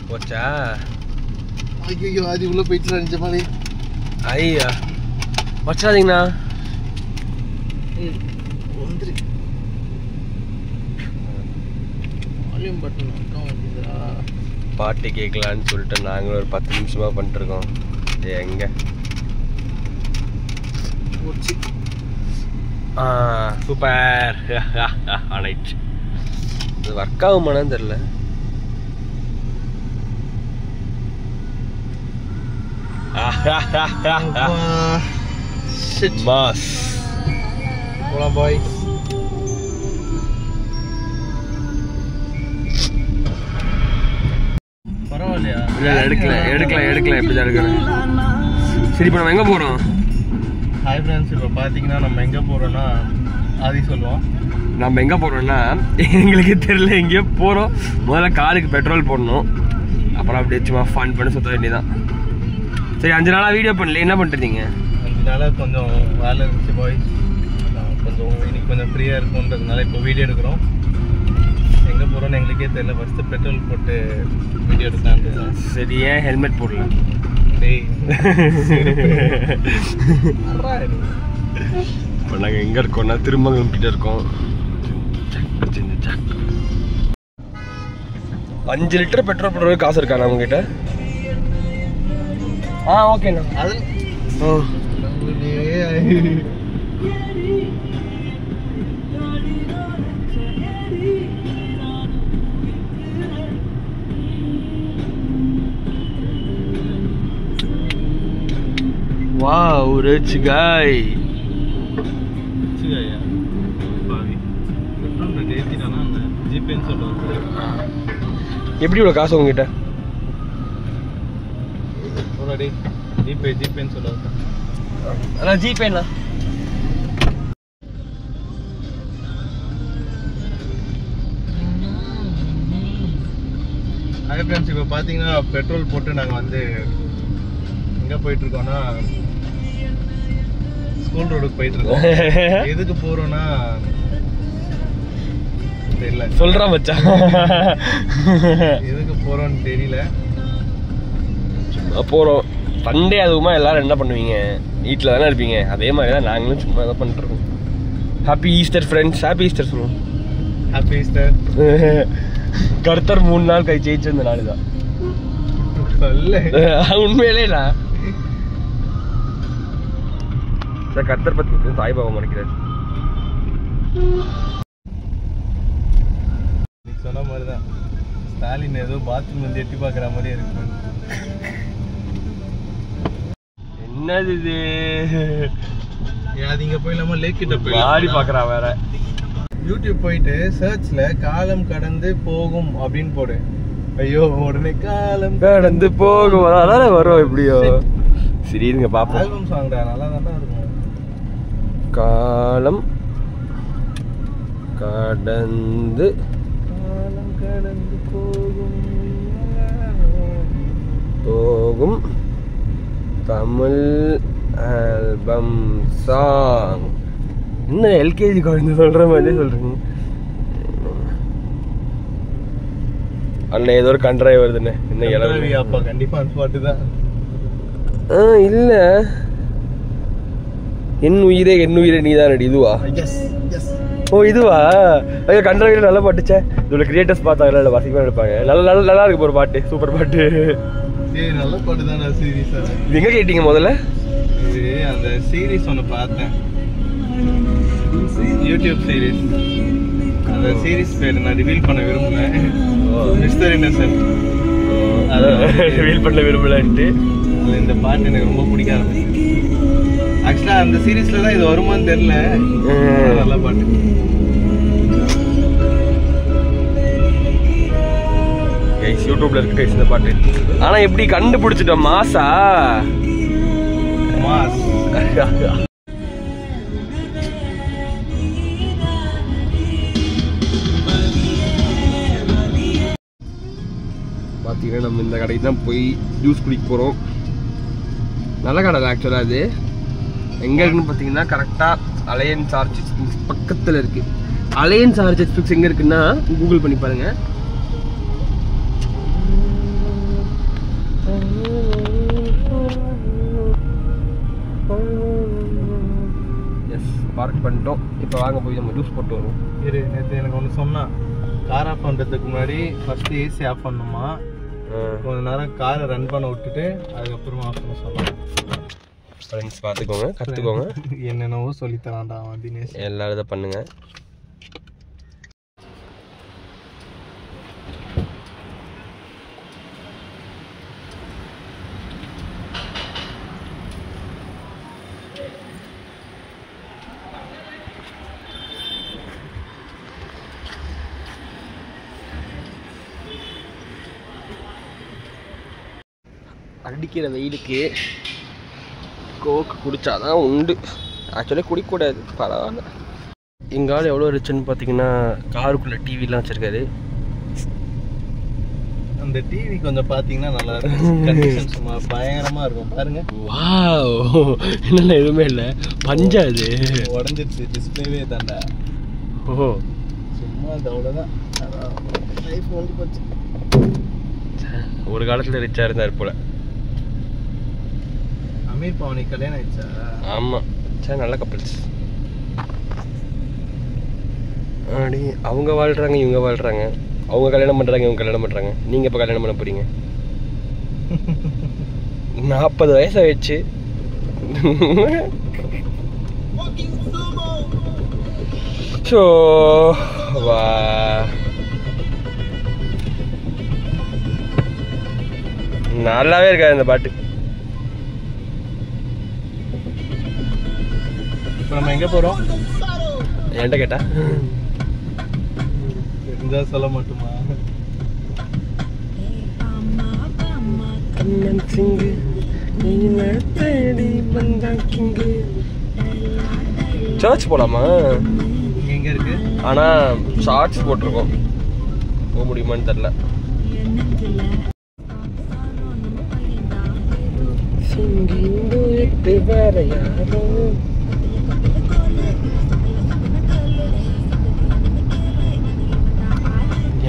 போச்சா? ஐயோ அது உள்ள போயிட்டு நினைச்ச மாதிரி. ஐயா வச்சாதீங்கண்ணா. வந்துரு வால்யூம் பட்டன் அக்கா வந்துதா. பாட்டு கேட்கலான்னு சொல்லிட்டு நாங்களும் ஒரு 10 நிமிஷமா பண்ணிட்டுருக்கோம். எங்க போச்சு. சூப்பர். ஆனைட் இது ஒர்க் ஆகுமானு தெரியல. மாஸ் போலாம் பாய். பரவாயில்லையா? இல்லை எடுக்கலாம் எப்படி தான் எடுக்கிறேன். சரி இப்போ நம்ம எங்கே போகிறோம்? ஹாய் ஃப்ரெண்ட்ஸ், இப்போ பார்த்தீங்கன்னா நம்ம எங்கே போகிறோன்னா ஆதி சொல்லுவோம். நம்ம எங்கே போகிறோம்னா எங்களுக்கே தெரியல எங்கேயோ போகிறோம். முதல்ல காருக்கு பெட்ரோல் போடணும், அப்புறம் அப்படியே சும்மா ஃபன் பண்ணி சுற்ற வேண்டியதான். சரி 5 நாளாக வீடியோ பண்ணல, என்ன பண்ணிட்டுருந்தீங்க? 5 நாளாக கொஞ்சம் வேலை இருந்துச்சு பாய். கொஞ்சம் இன்னைக்கு கொஞ்சம் ஃப்ரீயாக இருக்குன்றதுனால இப்போ வீடியோ எடுக்கிறோம். எங்கே போகிறோன்னு எங்களுக்கே தெரியல. ஃபஸ்ட்டு பெட்ரோல் போட்டு வீடியோ எடுக்கலான்ட்டு. சரி, ஏன் ஹெல்மெட் போடல? இப்போ நாங்கள் எங்கே இருக்கோம்னா திருமங்கலம் கிட்ட இருக்கோம். 5 லிட்டர் பெட்ரோல் போடுறது காசு இருக்கா நம்மகிட்ட? ஓகேண்ணா. அது Wow, rich guy. எப்படி இவ்வளோ காசு உங்ககிட்ட? ஜிபேன்னு சொல்லுவாங்க. அதான் ஜிபேண்ணா. ஹாய் ஃப்ரெண்ட்ஸ், இப்போ பார்த்தீங்கன்னா பெட்ரோல் போட்டு நாங்கள் வந்து எங்கே போயிட்டுருக்கோன்னா ஸ்கூல் ரோடுக்கு போயிட்டுருக்கோம். எதுக்கு போகிறோன்னா தெரியல. சொல்கிறா மச்சான், எதுக்கு போகிறோன்னு தெரியல. போகிறோம். சண்டே அதுவுமா எல்லாரும் என்ன பண்ணுவீங்க? வீட்டில் தானே இருப்பீங்க. அதே மாதிரி தான் நாங்களும் சும்மா தான் பண்ணிட்டுருக்கோம். Happy Easter friends. Happy Easter சொல்லுவோம். Happy Easter. கர்த்தர் 3 நாள் கை ஜெயிச்சு இந்த நாள் தான். உண்மையிலேண்ணா சார், கர்த்தர் பற்றி சாய்பாபா நினைக்கிறார். சொன்ன மாதிரி தான் ஸ்டாலின் ஏதோ பாத்ரூம் வந்து எட்டி பார்க்குற மாதிரியே இருக்கு. என்னது இது? அது இங்கே போய் இல்லாமல் லேக் கிட்ட போய் ஆடி பார்க்குறா வேற. யூடியூப் போயிட்டு சர்ச்ல காலம் கடந்து போகும் அப்படின்னு போடு. ஐயோ, உடனே காலம் கடந்து போகும் அதானே வரும். எப்படியோ சரி இருங்க பாப்போம். ஆல்பம் சாங்டா, நல்லா தானே இருக்கும். காலம் கடந்து காலம் கடந்து போகும் தமிழ் ஆல்பம் சாங். என்ன எல்கேஜி குழந்தை சொல்ற மாதிரி சொல்றீங்க? அண்ணன் ஏதோ ஒரு கண்ட்ராய் வருதுண்ணே. என்ன இளவி? அப்பா கண்டிப்பா அந்த பாட்டு தான். இல்ல, என் உயிரே நீதான் அடி. இதுவா? ஓ இதுவா? ஐயோ, கண்ட்ராவில நல்லா பாட்டுச்சே. இதோட கிரியேட்டர்ஸ் பார்த்தாங்க, இல்லை வசிக்கமாக எடுப்பாங்க. நல்லா இருக்கு ஒரு பாட்டு. சூப்பர் பாட்டு. நல்ல பாட்டு தான். சீரீஸா இது எங்க கேட்டீங்க முதல்ல? இது அந்த சீரீஸ் ஒன்று பார்த்தேன், யூடியூப் சீரீஸ். அந்த சீரீஸ் பேர் நான் ரிவீல் பண்ண விரும்பல. Mister Innocent. ரிவீல் பண்ண விரும்பலன்ட்டு இந்த பாட்டு எனக்கு ரொம்ப பிடிக்க ஆரம்பிச்சு. ஆக்சுவலா அந்த சீரீஸ்ல தான் இது வருமான்னு தெரியல. நல்ல பாட்டு. கைஸ் யூடியூப்ல இருக்கு கைஸ் இந்த பாட்டு. ஆனா எப்படி கண்டுபிடிச்சிட்டோம்? மாசா மாஸ். பார்த்தீங்கன்னா நம்ம இந்த கடைக்கு தான் போய் ஜூஸ் குடிக்க போகிறோம். நல்ல கடை தான் ஆக்சுவலாக. அது எங்கே இருக்குன்னு பார்த்தீங்கன்னா கரெக்டாக அலையன்ஸ் ஆர்ச்சிஸ் பக்கத்தில் இருக்குது. அலையன்ஸ் ஆர்ச்சிஸ் எங்கே இருக்குன்னா கூகுள் பண்ணி பாருங்கள். பார்க் பண்ணிட்டோம். இப்போ வாங்க போய் நம்ம ஜூஸ் போட்டு வருவோம். இரு, நேற்று எனக்கு ஒன்று சொன்னான், கார் ஆஃப் பண்ணுறதுக்கு முன்னாடி ஃபஸ்ட்டு ஏசி ஆஃப் பண்ணணுமா, கொஞ்ச நேரம் காரை ரன் பண்ண விட்டுட்டு அதுக்கப்புறமா ஆஃப் பண்ண சொன்னான். ஃப்ரெண்ட்ஸ் பார்த்துக்கோங்க, கற்றுக்கோங்க. என்னென்னவோ சொல்லித்தரான்டா அவன் தினேஷ். எல்லாரும் இதை பண்ணுங்க. அடிக்கிற வெயிலுக்கு கோக்கு குடித்தாதான் உண்டு. ஆக்சுவலி குடிக்கக்கூடாது, பரவாயில்ல. எங்கள் ஆள் எவ்வளோ ரிச்சுன்னு பார்த்தீங்கன்னா காருக்குள்ளே டிவிலாம் வச்சுருக்காரு. அந்த டிவி கொஞ்சம் பார்த்தீங்கன்னா நல்லா இருக்கும், சும்மா பயங்கரமாக இருக்கும் பாருங்க. வாவ், என்னென்ன எதுவுமே இல்லை, பஞ்சா இது உடஞ்சிருச்சு, டிஸ்பிளேவே தாண்டா. ஓ சும்மா அது அவ்வளோதான், லைஃப் வந்து போச்சு. ஒரு காலத்தில் ரிச்சாக இருந்தார் போல். அமீர் பவனி கல்யாணம் ஆயிடுச்சா? ஆமாம், சரி, நல்ல கப்பிள்ஸ். அப்படி அவங்க வாழ்கிறாங்க, இவங்க வாழ்கிறாங்க. அவங்க கல்யாணம் பண்ணுறாங்க, இவங்க கல்யாணம் பண்ணுறாங்க. நீங்கள் இப்போ கல்யாணம் பண்ண போகிறீங்க. 40 வயசு ஆயிடுச்சு. ஸோ வா நல்லாவே இருக்காது இந்த பாட்டு. இப்போ நம்ம எங்கே போகிறோம்? என்கிட்ட கேட்டா தெரிஞ்சா சொல்ல மாட்டோமா? சர்ச் போலாமா? எங்கே இருக்கு? ஆனால் ஷார்ட்ஸ் போட்டிருக்கோம், போக முடியுமான்னு தெரில.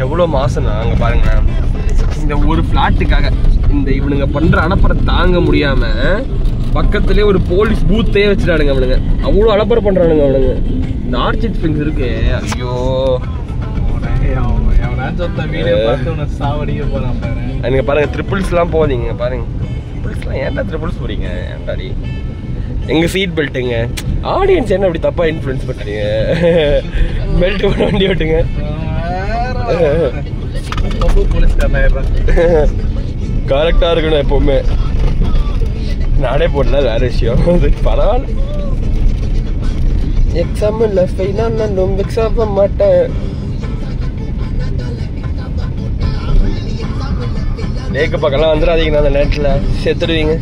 எவ்வளோ மாசம்னா அங்கே பாருங்களேன், இந்த ஒரு ஃப்ளாட்டுக்காக இந்த இவனுங்க பண்ணுற அலப்பறை தாங்க முடியாமல் பக்கத்துலேயே ஒரு போலீஸ் பூத்தே வச்சுட்டானுங்க அவனுங்க. அவ்வளோ அலப்பறை பண்ணுறானுங்க அவனுங்க. இந்த ஆர்ச்சிட் ஸ்ப்ரிங்ஸ் இருக்கு, ஐயோ நீங்க பாருங்க, ட்ரிபிள்ஸ்லாம் போதீங்க பாருங்க. ட்ரிபிள்ஸ்லாம் ஏன்டா ட்ரிபிள்ஸ் போறீங்க? ஏன்டாடி எங்க சீட் பெல்ட்டுங்க. ஆடியன்ஸ் என்ன அப்படி தப்பா இன்ஃப்ளூயன்ஸ் பண்ணுறீங்க? பெல்ட் போட வண்டி ஓட்டுங்க. கரெக்டா இருக்கணும் எப்பவுமே. நானே போடல, வேற விஷயம். அது பரவாயில்ல. எக்ஸாம் இல்லை, ஃபெயிலாக நான் எக்ஸாம் பண்ண மாட்டேன். லேக்கு பக்கம்லாம் வந்துடாதீங்கண்ணா, அந்த நேரத்தில் செத்துடுவீங்க.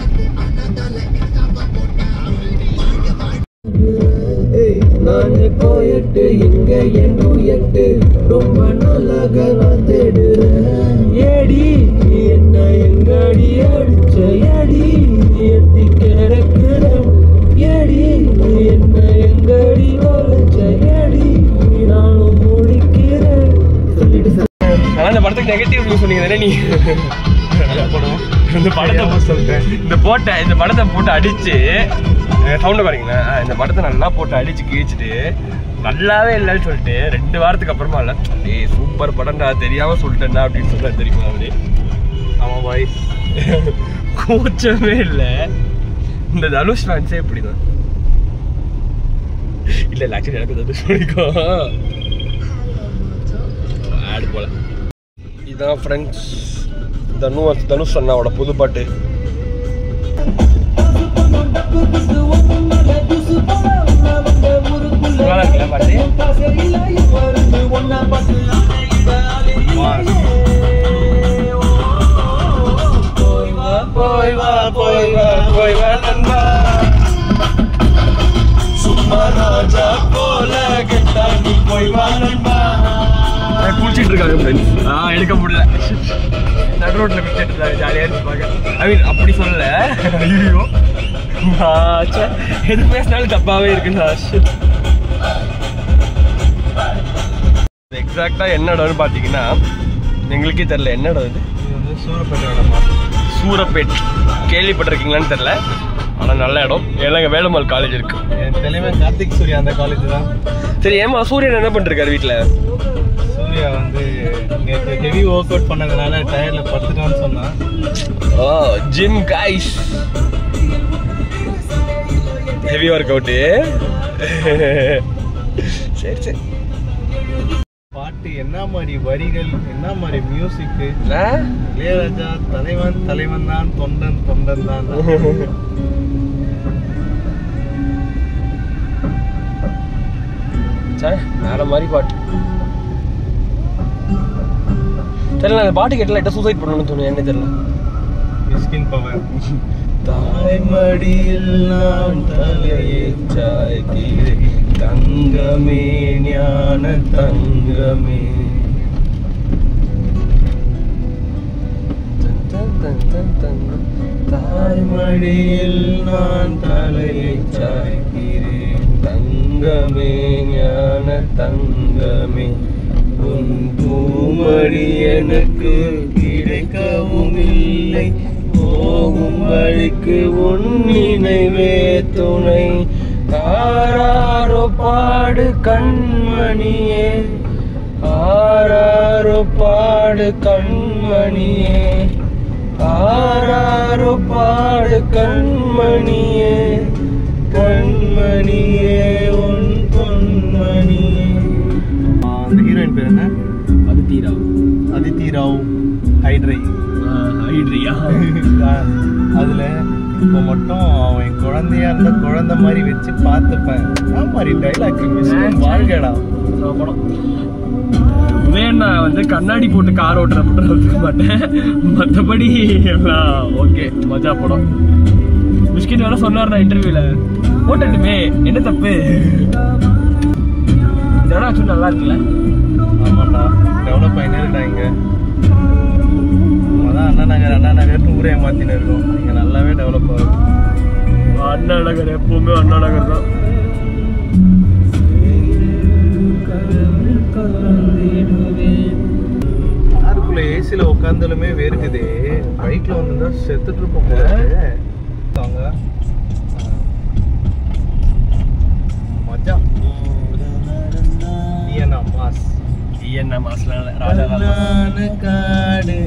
நானே போயிட்டு இங்க எண்டு எட்டு ரொம்ப நல்லாக நான் தேடுறேன். ஏடி என்ன எங்கடி அடிச்ச, ஏடி எட்டி கிடக்குறேன், ஏடி என்ன எங்கடி வளைச்ச, ஏடி நானும் முடிக்கிறேன் சொல்லிட்டு. ஆனால் இந்த படத்துக்கு நெகட்டிவ் சொன்னீங்க நீ. இந்த படத்தை சொல்லிட்டேன், இந்த படத்தை போட்டு அடிச்சு சவுண்டை பாருங்களா, இந்த படத்தை நல்லா போட்டு அடிச்சு கிழிச்சிட்டு நல்லாவே இல்லைன்னு சொல்லிட்டு 2 வாரத்துக்கு அப்புறமா இல்லை, டேய் சூப்பர் படம்டா தெரியாம சொல்லிட்டேன்டா அப்படின்னு சொல்ல தெரியுமா அப்படி. ஆமாம் வாய்ஸ் கூச்சமே இல்லை. இந்த தனுஷ் ஃபேன்ஸே இப்படிதான். இல்லை இல்லை, ஆக்சுவலி எனக்கு தனுஷ் பிடிக்கும். ஆடு போல. இதுதான் ஃப்ரெண்ட்ஸ் தனுஷ் அண்ணாவோட புது பாட்டு. குளிச்சிட்டு இருக்காங்க ஃப்ரெண்ட்ஸ். எடுக்க முடியல, நடு ரோட்ல குளிச்சிட்டு இருக்காங்க, ஜாலியாக இருப்பாங்க. ஐ மீன் அப்படி சொல்லல, ஐயோ எது பேசினாலும் தப்பாவே இருக்குண்ணா. எக்ஸாக்டா என்ன இடம்னு பார்த்தீங்கன்னா எங்களுக்கே தெரில என்ன இடம் இது. சூரப்பேட்டை இடமா? சூரப்பேட் கேள்விப்பட்டிருக்கீங்களான்னு தெரில, ஆனால் நல்ல இடம். ஏன்னா இங்கே வேலம்மாள் காலேஜ் இருக்கு. என் தலைவன் கார்த்திக் சூர்யா அந்த காலேஜ் தான். சரி, ஏமா சூரியன் என்ன பண்ணிருக்காரு வீட்டில்? சூர்யா வந்து நேற்று ஹெவி ஒர்க் அவுட் பண்ணதுனால டயர்டில் படுத்துட்டான்னு சொன்னான். ஓ, gym guys, heavy workout. சரி சரி. பாட்டு என்ன மாதிரி வரிகள், என்ன மாதிரி மியூசிக்கு. இளையராஜா தலைவன் தலைவன் தான், தொண்டன் தொண்டன் தான். வேற மாதிரி பாட்டு. தெரியல, அந்த பாட்டு கேட்டல லைட்டா சூசைட் பண்ணணும்னு தோணும். என்ன தெரியல. மிஸ்கின் பவர். தாய்மடியில் நான் தலையை சாய்க்கிறேன், தங்கமே ஞான தங்கமே. தாய்மடியில் நான் தலையை சாய்க்கிறேன், தங்கமே ஞான தங்கமே. உன் பூமடி எனக்கு கிடைக்கவும் இல்லை, போகும் வழிக்கு உன் நினைவே துணை. ஆராரோ பாடு கண்மணியே, ஆராரோ பாடு கண்மணியே, ஆராரோ பாடு கண்மணியே, கண்மணியே உன் பொன்மணியே. அந்த ஹீரோயின் பேர் என்ன? அதித்தி ராவ். அதித்தி ராவ் ஹைட்ரை. ஹைட்ரியா? அதுல இப்போ மட்டும் அவன் குழந்தையா இருந்த குழந்தை மாதிரி வச்சு பார்த்துப்பேன். மாதிரி டைலாக் வாழ்கடா படம். வேணா வந்து கண்ணாடி போட்டு கார் ஓட்டுற மட்டும் ஒத்துக்க மாட்டேன், மற்றபடி எல்லாம் ஓகே. மஜா படம். பிஸ்கிட் வேற சொன்னார் இன்டர்வியூல, போட்டுமே என்ன தப்பு. இதெல்லாம் ஆக்சுவலி நல்லா இருக்குல்ல? ஆமாண்டா, டெவலப் ஆகினே இருக்கா இங்கே. அதான் அண்ணா நகர் ஊரே மாற்றினு இருக்கோம். இங்கே நல்லாவே டெவலப் ஆகும். அண்ணா நகர் எப்பவுமே அண்ணா நகர் தான். காருக்குள்ள ஏசியில் உட்காந்தாலுமே வேர்க்குது. பைக்கில் வந்துருந்தா செத்துட்டு இருப்போம். மஜா. என்ன மாஸ்ல காடு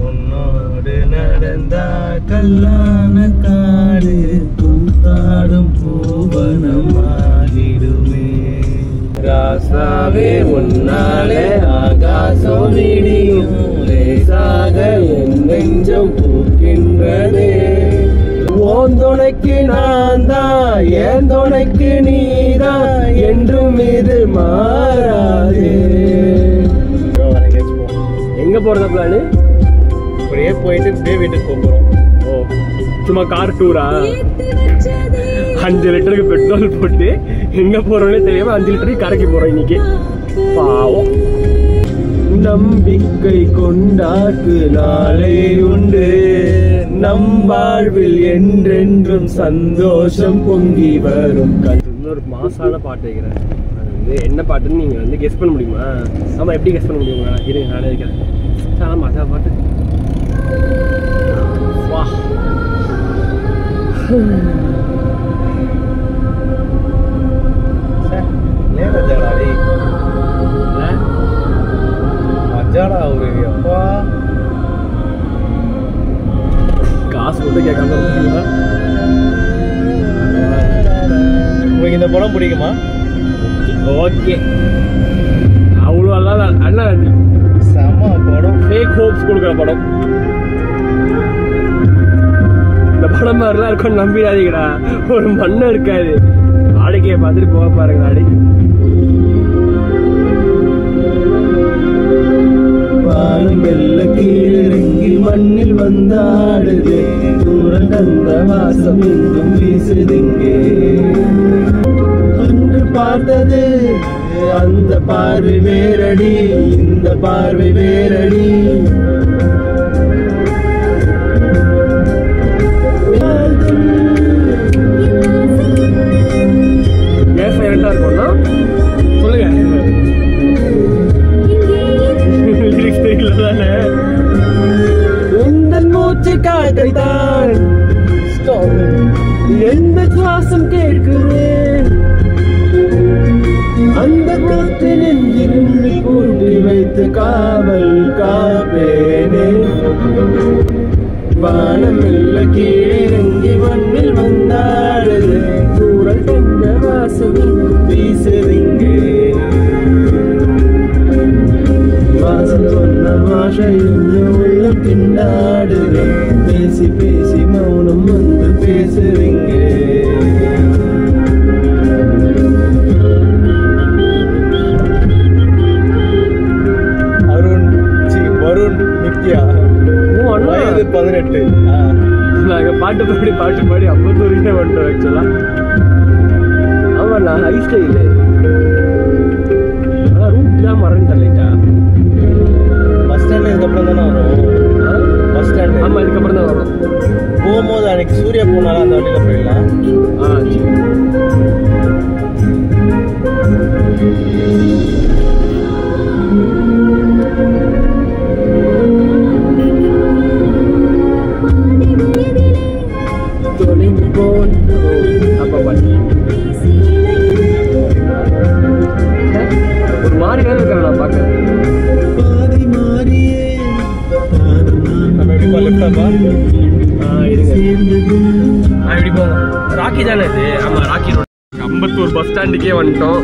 உன்னோடு நடந்தா கல்லான காடு, கூத்தாடும் பூவனமாகிடுமே. ராசாவே உன்னாலே ஆகாசம் விடியும், லேசாக என் நெஞ்சம் பூக்கின்றதே. உன் துணைக்கு நான் தான், என் துணைக்கு நீதான், என்றும் இது மாறாதே. எங்க போறதா பிளானு? இப்படியே போயிட்டு இப்படியே வீட்டுக்கு போகிறோம். ஓ, சும்மா கார் டூரா? 5 லிட்டருக்கு பெட்ரோல் போட்டு எங்க போறோம்னே தெரியாம 5 லிட்டருக்கு கரைக்கு போறோம் இன்னைக்கு. பாவம். நம்பிக்கை கொண்டாக்கு நாளை உண்டு, நம் வாழ்வில் என்றென்றும் சந்தோஷம் பொங்கி வரும். இன்னொரு மாசான பாட்டு வைக்கிறேன். அது வந்து என்ன பாட்டுன்னு நீங்க வந்து கெஸ் பண்ண முடியுமா? ஆமா, எப்படி கெஸ் பண்ண முடியுமா? இருங்க, நானே வைக்கிறேன். சால மாசா பாட்டு. வா, மஜாடா ஒரு அப்பா. காசு மட்டும் கேட்காம இருக்கீங்களா? உங்களுக்கு இந்த படம் பிடிக்குமா? ஓகே, அவ்வளோ அண்ணா செம படம். ஃபேக் ஹோப்ஸ் கொடுக்குற படம். இந்த படம் மாதிரிலாம் இருக்கும் நம்பிடாதீங்கடா. ஒரு மண்ணை இருக்காது. நாளைக்கே பார்த்துட்டு போக பாருங்க. நாளைக்கு வானம் வெள்ள கீழிறங்கி மண்ணில் வந்தாடுது, தூரல் தந்த வாசம் எங்கும் வீசுதுங்கே. அன்று பார்த்தது அந்த பார்வை வேறடி, இந்த பார்வை வேறடி. ஏன் சைலண்டா இருக்கும்னா சொல்லுங்க. லிரிக்ஸ் தெரியல தானே. உந்தன் மூச்சு காற்றை தான் எந்த சுவாசம் கேட்கிறேன் அந்த காற்று நெஞ்சில் கூட்டி வைத்து காவல் காப்பேனே வானம் இல்ல கீழிறங்கி மண்ணில் வந்தாடுது கூறல் தந்த வாசம் வீசுறீங்க வாசம் சொன்ன பாஷையும் உள்ளம் திண்டாடுது பேசி பேசி மௌனம் வந்து பேசுறீங்க வருண் நித்யா வயது 18 நாங்கள் பாட்டு பாடி அம்பத்தூருக்கே வந்துட்டோம் ஆக்சுவலா ஆமாண்ணா ஹை ஸ்டைலு ரூட் தான் மறந்துட்டேன் லைட்டா பஸ் ஸ்டாண்ட் இதுக்கப்புறம் தானே வரும் பஸ் ஸ்டாண்ட் ஆமாம் இதுக்கப்புறம் தான் வரும் போகும்போது அன்னைக்கு சூர்யா போனாலும் அந்த வழியில் போயிடலாம் சரி ஒரு மாதிரி வேலை இருக்காங்க நான் பார்க்க ராக்கி தானே இது ஆமா ராக்கி ரோடு அம்பத்தூர் பஸ் ஸ்டாண்டுக்கே வந்துட்டோம்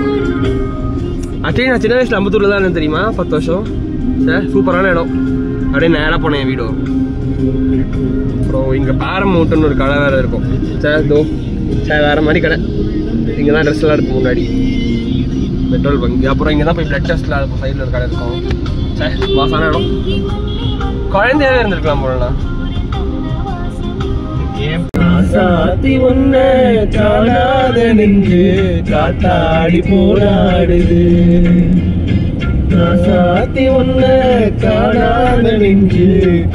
ஆக்சுவலி நான் சின்ன வயசுல அம்பத்தூர்ல தான் தெரியுமா 10 வருஷம் சார் சூப்பரான இடம் அப்படியே நேராக போனேன் என் வீடு அப்புறம் இங்கே பேரமௌண்ட்னு ஒரு கடை வேறு இருக்கும் சார் தோ சார் வேறு மாதிரி கடை இங்கே தான் ட்ரெஸ் எல்லாம் இருக்கும் முன்னாடி பெட்ரோல் பங்க் அப்புறம் இங்கே தான் போய் பிளட் டெஸ்ட்டில் அது சைடில் ஒரு கடை இருக்கும் சார் மாசான இடம் குழந்தையாவே இருந்திருக்கலாம் போலண்ணா சாத்தி ஒன்ன காணாத நெஞ்சு காத்தாடி போராடுது சாத்தி ஒன்ன காணாத நெஞ்சு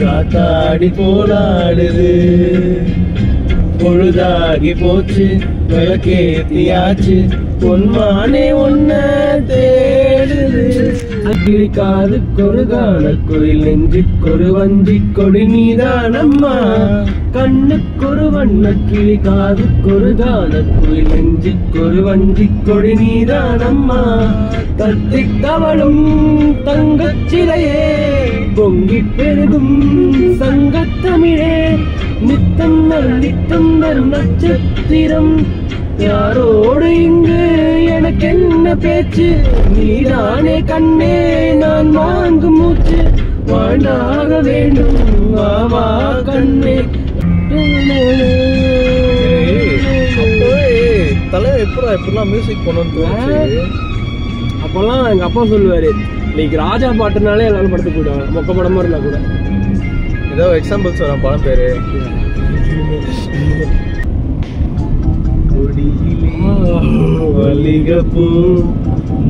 காத்தாடி போராடுது பொழுதாகி போச்சு விளக்கேத்தியாச்சு பொன்மானே ஒன்ன தேடுது கிளிக்காது கொருகான கோயில் நெஞ்சுக்கொரு வஞ்சி கொடி நீதானம்மா கண்ணுக்கொரு வண்ண கிளிக்காது கொருகான கோயில் நெஞ்சுக்கொரு வஞ்சி கொடி நீதானம்மா தத்தி தவளும் தங்கச்சிலையே பொங்கி பெருகும் சங்கத்தமிழே நித்தம் நித்தம் நட்சத்திரம் யாரோடு இங்கு எனக்கு என்ன பேச்சு நீதானே கண்ணே நான் வாங்கும் மூச்சு வாழ்ந்தாக வேண்டும் வாவா கண்ணே தலைவர் எப்படிலாம் மியூசிக் பண்ணணும் அப்பெல்லாம் எங்க அப்பா சொல்லுவாரு இன்னைக்கு ராஜா பாட்டுனாலே எல்லாரும் படத்துக்கு போயிடுவாங்க மொக்க படமா இருந்தா கூட ஏதோ எக்ஸாம்பிள்ஸ் வரும் படம் பேரு மல்லிகைப்பூ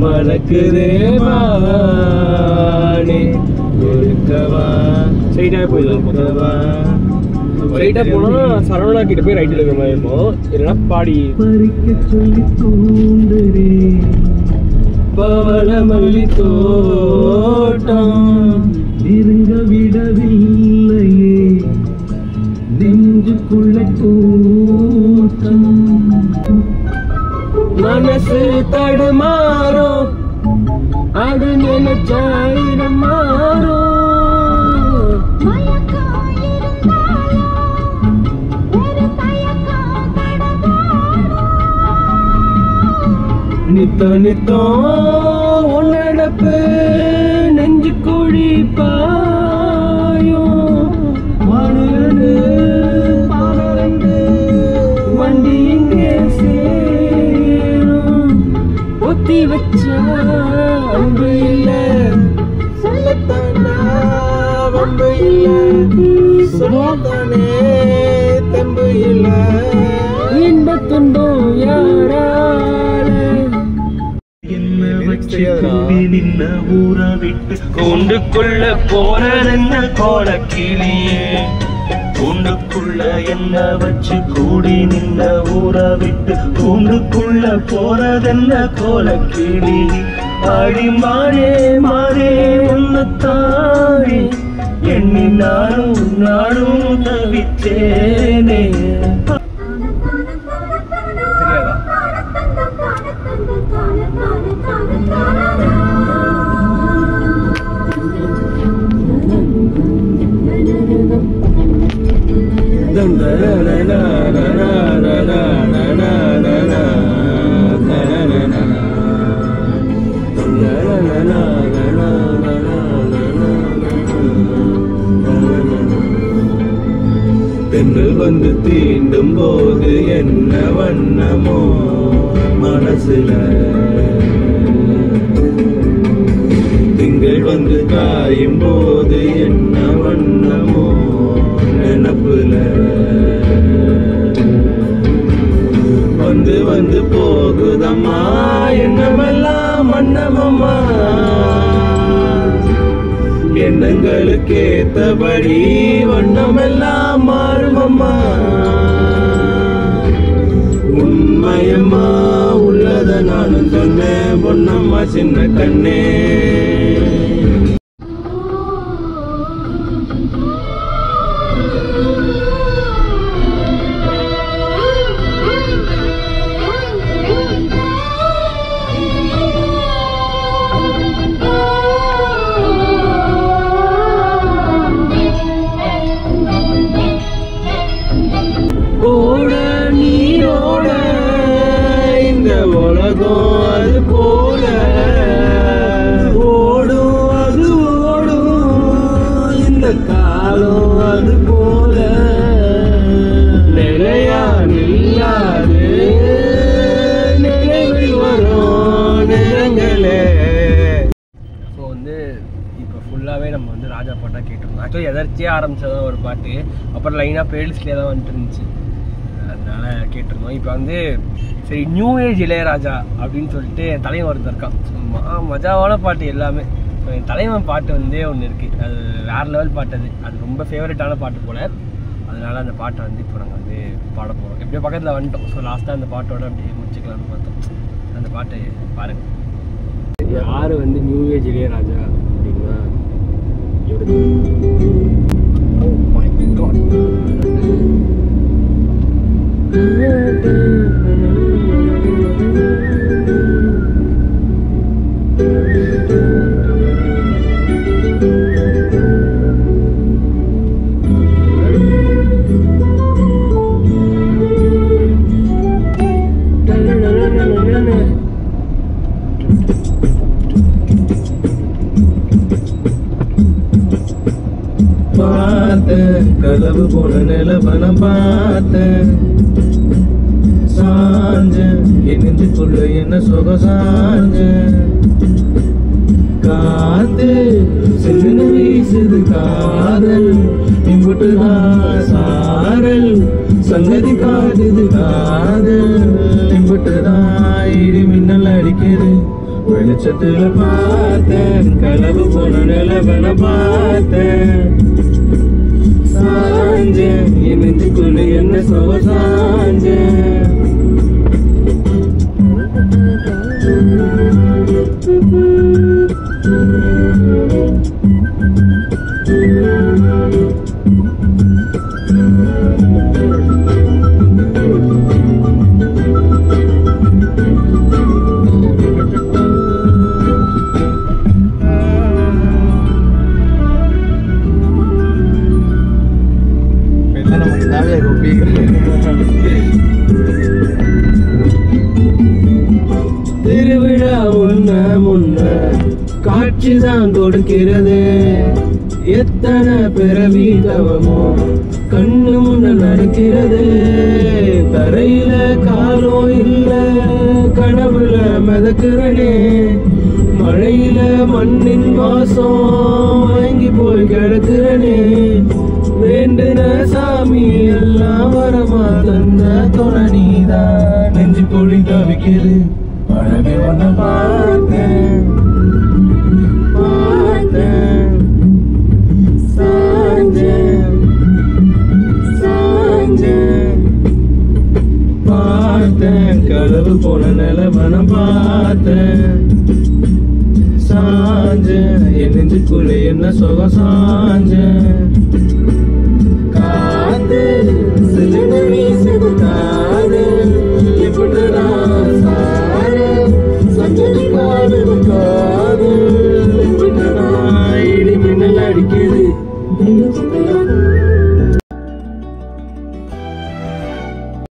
மணக்குதே மானே கொடுக்கவா ஸ்ட்ரைட்டாக போயிடலாம் ஸ்ட்ரைட்டாக போனால் சரவணா கிட்ட போய் ரைட்டில் இருக்கிற மாதிரி இருக்கும் இல்லைன்னா பாடி பறிக்க சொல்லி தூண்டுறே பவள மல்லி தோட்டம் இருங்க விடவில்லையே நெஞ்சுக்குள்ள கூட்டம் மனசு தடுமாறும் அது நினைச்சாயிரம் மாறும் நித்த நித்தம் உன்னடப்பு நெஞ்சு குழி பாயும் மனுரண்டு பாலரண்டு வண்டி இங்கே சேரும் ஒத்தி வச்சா அன்பு இல்லை சொல்லத்தானா வம்பு இல்லை சொல்லத்தானே தெம்பு இல்லை இன்ப துன்பம் யாரா கூண்டுக்குள்ள போறதென்ன கோலக்கிளியே கூண்டுக்குள்ள என்ன வச்சு கூடி நின்ன ஊரை விட்டு கூண்டுக்குள்ள போறதென்ன கோலக்கிளி ஆடி மாறே மாறே உன்னத்தாழி எண்ணி நானும் தவிச்சேனே வந்து தீண்டும் போது என்ன வண்ணமோ மனசுல, திங்கள் வந்து காயும் போது என்ன வண்ணமோ நினப்புல, வந்து வந்து போகுதம்மா எண்ணமெல்லாம் வண்ணமம்மா, எண்ணங்களுக்கு ஏத்தபடி வண்ணமெல்லாம் மாறுமம்மா, உண்மையம்மா உள்ளத நானும் சொன்னேன் பொன்னம்மா சின்ன கண்ணே. ஓட நீரோட இந்த உலகம் அது போல ஓடும், அது ஓடும் இந்த காலம் அது போல, நிலையா நில்லாது நினைவில் வரும் நேரங்களே. ஸோ வந்து இப்போ ஃபுல்லாகவே நம்ம வந்து ராஜா பாட்டாக கேட்டிருந்தோம். ஆக்சுவலி எதர்ச்சியாக ஆரம்பிச்சதான் ஒரு பாட்டு, அப்புறம் லைனாக பிளேலிஸ்ட்லேயே தான் வந்துட்டு இருந்துச்சு, அதனால கேட்டிருந்தோம். இப்போ வந்து சரி நியூ ஏஜ் இளையராஜா அப்படின்னு சொல்லிட்டு என் தலைவன் ஒருத்தர் இருக்கான், மஜாவான பாட்டு எல்லாமே. என் தலைவன் பாட்டு வந்து ஒன்று இருக்குது, அது வேறு லெவல் பாட்டு, அது ரொம்ப ஃபேவரட்டான பாட்டு போல். அதனால அந்த பாட்டை வந்து இப்போ நாங்கள் வந்து பாட போகிறோம். எப்படியோ பக்கத்தில் வந்துட்டோம். ஸோ லாஸ்ட்டாக அந்த பாட்டோட அப்படியே முடிச்சுக்கலாம்னு பார்த்தோம். அந்த பாட்டை பாருங்கள். யார் வந்து நியூ ஏஜ் இளையராஜா அப்படின்னா Oh my God. பார்த்தேன் கலவு போன நிலவனம் பார்த்தேன், சாஞ்சேன் என் நெஞ்சுக்குள்ள என்ன சுகம் சாஞ்சேன், காத்து சின்ன வீசுது காதல் இம்புட்டுதான் சாரல் சங்கதி காட்டுது காதல் இம்புட்டுதான் இடி மின்னல் அடிக்குது வெளிச்சத்துல பார்த்தேன் கலவு போன நிலவன பார்த்தேன், சாஞ்சேன் என் நெஞ்சுக்குள்ள என்ன சுக சாஞ்சேன். திருவிழா முன்ன காட்சிதான் கொடுக்கிறது, எத்தனை பிறவி தவமோ கண்ணு முன்ன நடக்கிறது, தரையில காலோ இல்ல கனவுல மிதக்கிறனே, மழையில மண்ணின் வாசம் வாங்கி போய் கிடக்கிறனே, வேண்டுன சாமி எல்லாம் வரமா தந்த துணை நீதான், நெஞ்சு கொடி தவிக்குது பழமே ஒன்ன பார்த்தேன் பார்த்தேன், சாஞ்சேன் சாஞ்சேன் பார்த்தேன் களவு போன நிலவன பார்த்தேன், சாஞ்சேன் என் நெஞ்சுக்குள்ளே என்ன சுகம் சாஞ்சேன்.